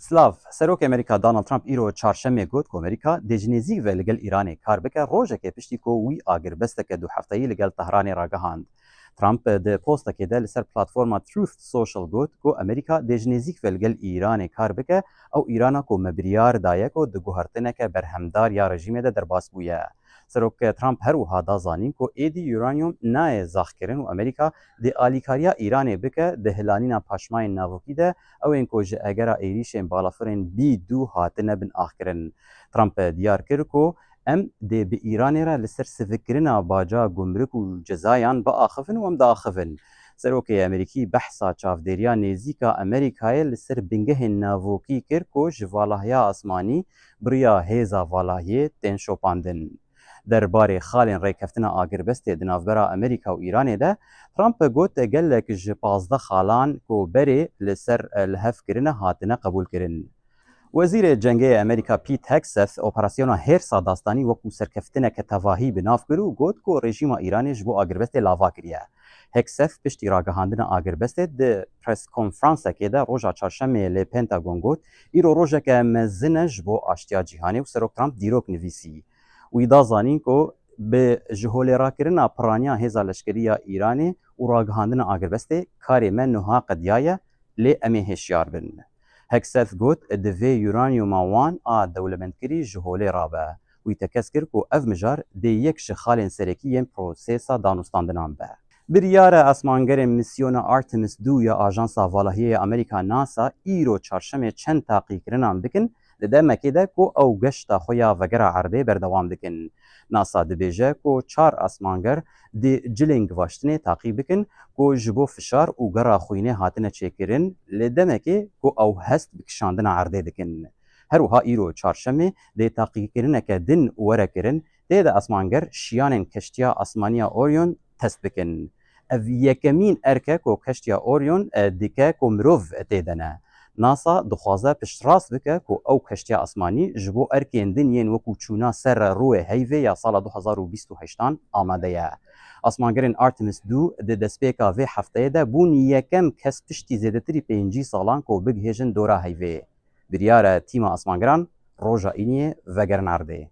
سلاف سروک امریکا دانالد ترامپ ایرو چهارشنبه گوت که امریکا دجنزی و لگل ایران کار بکه روزه که پشتی که وی آگربسته که دو هفته‌ای لگل تهران راگهاند. ترامپ ده پوسته که ده لسر پلتفرما تروث سوشل گوت که امریکا دجنزی و لگل ایران کار بکه او ایران که مبریار دایه که دو گوهرتنه که برهمدار یا رژیم ده در باس بویه. سروک ترامپ هر وها دازانین که ایدی یورانیوم نه زاخکرین و امریکا ده آلیکاریا ایران بکه ده هلانینا پاشمای ناوکی ده او این که اگر ایریشن بالافرین بی دو هاتنه بن آخرین. ترامپ دیار کرد که ام ده به ایران را لسر سفکرنا باجا گمرک و جزایان با آخفن و ام دا آخفن. سروک امریکی بحثا چافدریا نزیکا امریکای لسر بنگه ناوکی کرد که جوالهیا آسمانی بریا هیزا والهیه تن شوپاندن. درباره خالین ریکفتنا آگربست دنافبرا امریکا و ایران ده ترامپ گوت گلک ج 15 خالان کو بری لسر الهف کرنه هاتنه قبول کرن. وزیر جنگی امریکا پیت هکسث اپراسیون هرسا داستانی وکو سرکفتنه که تواهی بناف کرو گوت کو رژیم ایرانی جبو آگربست لاوا کریه. هکسث پشتی راگهاندن آگربست ده پرس کنفرانس که ده روژا چهارشنبه لی پنتاگون گوت ایرو روژا که مزنه جبو آشتیا جیهانی و سروک ترامپ دیروک نویسی. وی دازانین که به جهول راکرنا پرانیا هزا لشکریه ایرانی و راگهاندن آگربسته کاری من نوها قدیایه لی امی هشیار بن. هکسث گوت دوی یورانیوم وان دولمندکری جهول رابه. وی تکس کرد که اف مجار دی یک شخال سرکی یم پروسیسا دانستاندنان به. بریار اسمانگر میسیون آرتمیس 2 یا آژانسا والهیه امریکا ناسا ایرو چهارشنبه چند تحقیق کرنان بکن لده مکیده که او گشتا خویا وگرا عرده بردوام دکن. ناسا دبیجه که 4 اسمانگر دی جلنگ واشتنه تعقیب بکن که جبو فشار و گرا خوینه هاتنه چیکرن لده مکی که او هست بکشاندن عرده دکن. هروها ایرو چهارشنبه دی تحقیق کرنه که دن وره کرن دی ده اسمانگر شیانن کشتیا آسمانیا اوریون تست بکن. او یکمین ارکه که کشتیا اوریون دیکه که مروف تیدنه. ناسا دخوازه پشتراست بکه که او کشتی آسمانی جبو ارکین دنین وکو چونا سر روی هیوه یا سال 2028 آماده یه. آسمانگرین آرتمیس 2 ده دسپیکا وی هفته ده بون یکم کس پشتی زیده تری 5 سالان که بگهیجن دورا هیوه. بریار تیم آسمانگران روژا اینیه وگرن عرده.